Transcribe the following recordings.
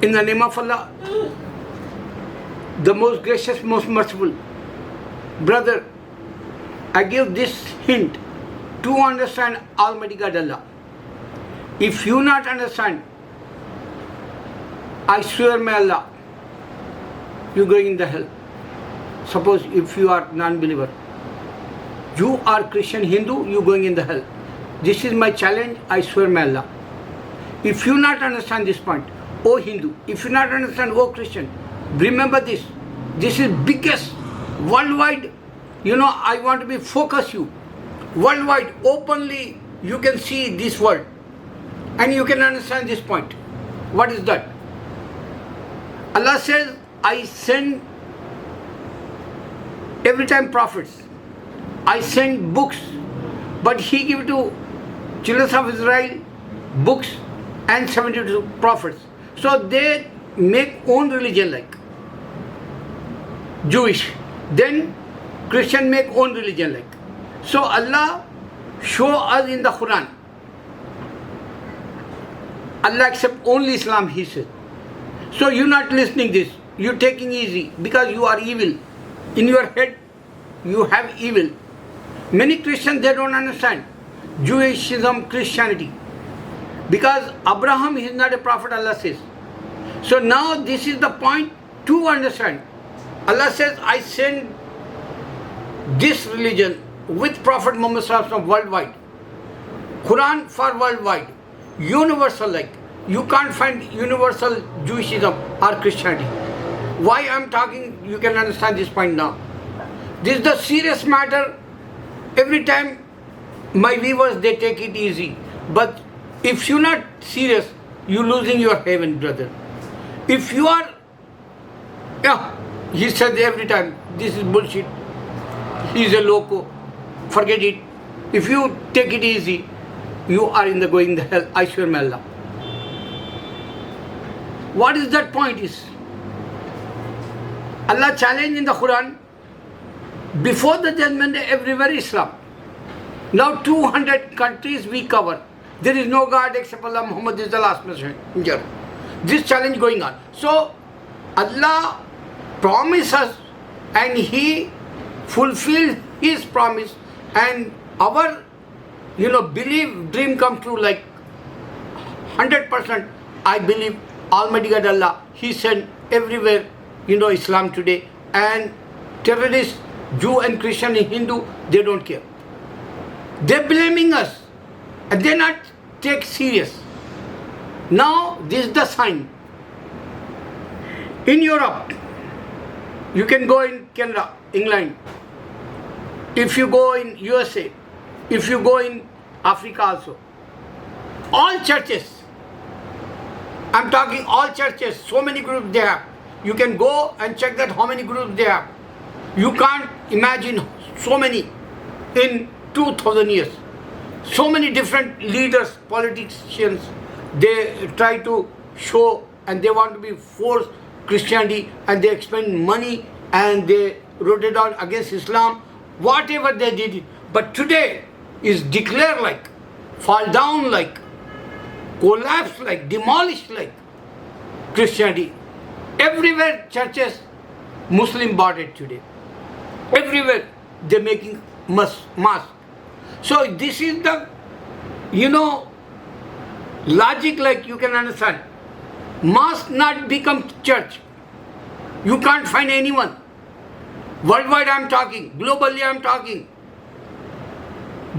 In the name of Allah, the most gracious, most merciful. Brother, I give this hint to understand Almighty God Allah. If you not understand, I swear by Allah, you're going in the hell. Suppose if you are non-believer, you are Christian, Hindu, you're going in the hell. This is my challenge, I swear by Allah. If you not understand this point, oh Hindu, if you not understand, oh Christian, remember this. This is biggest worldwide. I want to be focus you. Worldwide, openly, you can see this world. And you can understand this point. What is that? Allah says, I send every time prophets. I send books. But He give to children of Israel books and 72 prophets. So they make own religion like Jewish. Then Christian make own religion like. So Allah show us in the Quran. Allah accept only Islam, He said. So you're not listening this. You're taking easy because you are evil. In your head, you have evil. Many Christians, they don't understand Jewishism, Christianity. Because Abraham is not a prophet, Allah says. So now this is the point to understand. Allah says, I send this religion with Prophet Muhammad Sallallahu Alaihi Wasallam worldwide. Quran for worldwide. Universal like. You can't find universal Jewishism or Christianity. Why I'm talking, you can understand this point now. This is the serious matter. Every time my viewers, they take it easy. But if you're not serious, you're losing your heaven, brother. If you are, he said every time, this is bullshit. He's a loco. Forget it. If you take it easy, you are in the going the hell. I swear by Allah. What is that point is? Allah challenged in the Quran, before the judgment day, everywhere Islam. Now 200 countries we cover. There is no God except Allah. Muhammad is the last messenger. This challenge going on. So Allah promised us and He fulfilled His promise, and our belief, dream come true like 100%. I believe Almighty God Allah, He sent everywhere, Islam today, and terrorists, Jew and Christian and Hindu, they don't care. They're blaming us and they not take serious. Now this is the sign. In Europe, you can go in Canada, England. If you go in USA, if you go in Africa also, all churches, I'm talking all churches, so many groups they have. You can go and check that how many groups they have. You can't imagine so many in 2000 years. So many different leaders, politicians, they try to show and they want to be forced Christianity, and they expend money and they wrote it out against Islam, whatever they did. But today is declared like, fall down like, collapse like, demolished like Christianity. Everywhere churches, Muslim bought it today. Everywhere they're making mass. So this is the, logic like you can understand. Must not become church. You can't find anyone. Worldwide I'm talking, globally I'm talking.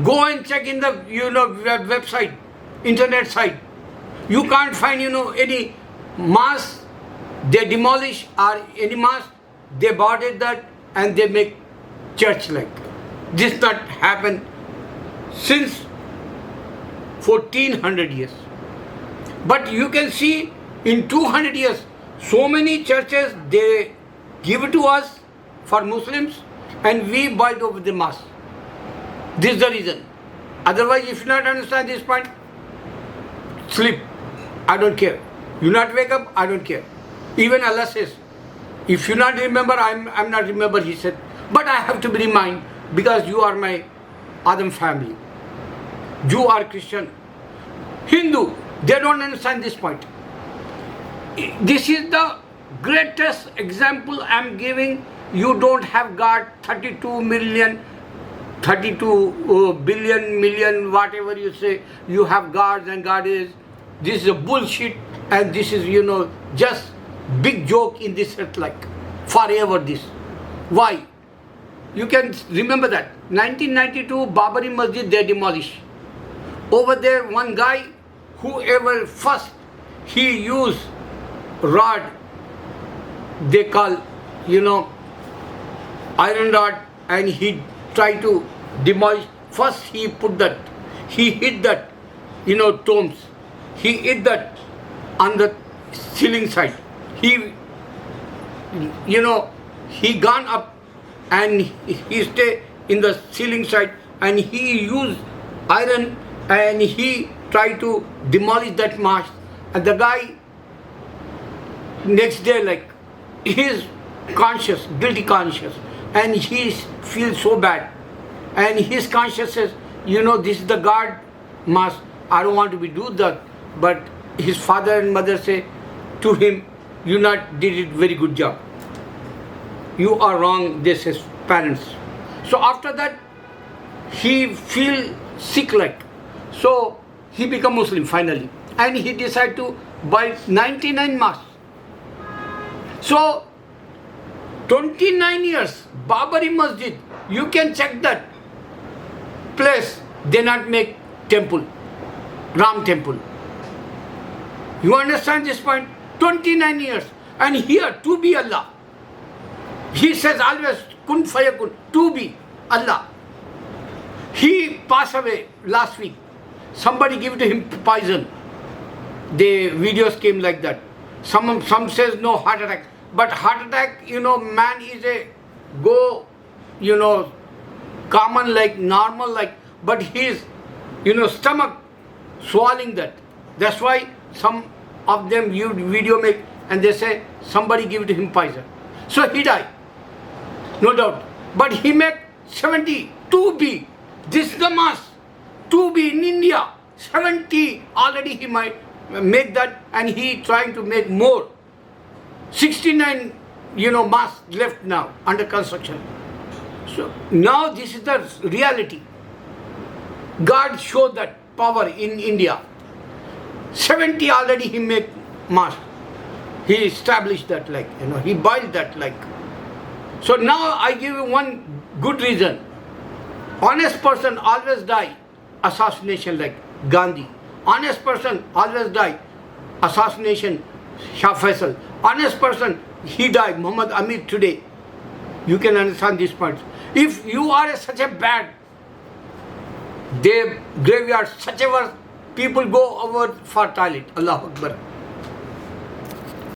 Go and check in the website, internet site. You can't find any mosque they demolish or any mosque they bought it that and they make church like. This not happened since 1400 years. But you can see in 200 years, so many churches they give it to us for Muslims and we buy it over the mosque. This is the reason. Otherwise, if you not understand this point, sleep. I don't care. You not wake up, I don't care. Even Allah says, if you not remember, I'm not remember, He said. But I have to be reminded because you are my Adam family. Jew or Christian, Hindu, they don't understand this point. This is the greatest example I am giving. You don't have got 32 million, 32 billion, million, whatever you say. You have gods and goddesses. This is a bullshit, and this is, just big joke in this earth, like forever this. Why? You can remember that 1992 Babari Masjid they demolished. Over there, one guy, whoever first he used rod, they call, iron rod, and he tried to demolish. First he put that, he hit that, tombs. He hit that on the ceiling side. He gone up and he stay in the ceiling side, and he used iron and he tried to demolish that mosque. And the guy next day, like, he is conscious, guilty conscious, and he feels so bad, and his conscience says, this is the God mosque, I don't want to be do that. But his father and mother say to him, you not did it very good job, you are wrong, this is parents. So after that he feel sick, like, so he become Muslim finally, and he decided to buy 99 mosques. So 29 years Babari Masjid, you can check that place, they not make temple, Ram temple. You understand this point? 29 years. And here, to be Allah. He says always, kun fayakun, to be Allah. He passed away last week. Somebody gave to him poison. The videos came like that. Some says no, heart attack. But heart attack, man is a common, like, normal, like, but his, stomach swallowing that. That's why some of them video make, and they say somebody give to him poison. So he died, no doubt. But he make 70, 2B. This is the mass, 2B in India. 70 already he might make that, and he trying to make more. 69, mass left now under construction. So now this is the reality. God showed that power in India. 70 already he make mosque. He established that, like, he built that, like. So now I give you one good reason. Honest person always die assassination, like Gandhi. Honest person always die assassination, Shah Faisal. Honest person, he died, Muhammad Amir today. You can understand these points. If you are such a bad, graveyard, such a people go over for toilet. Allah Akbar.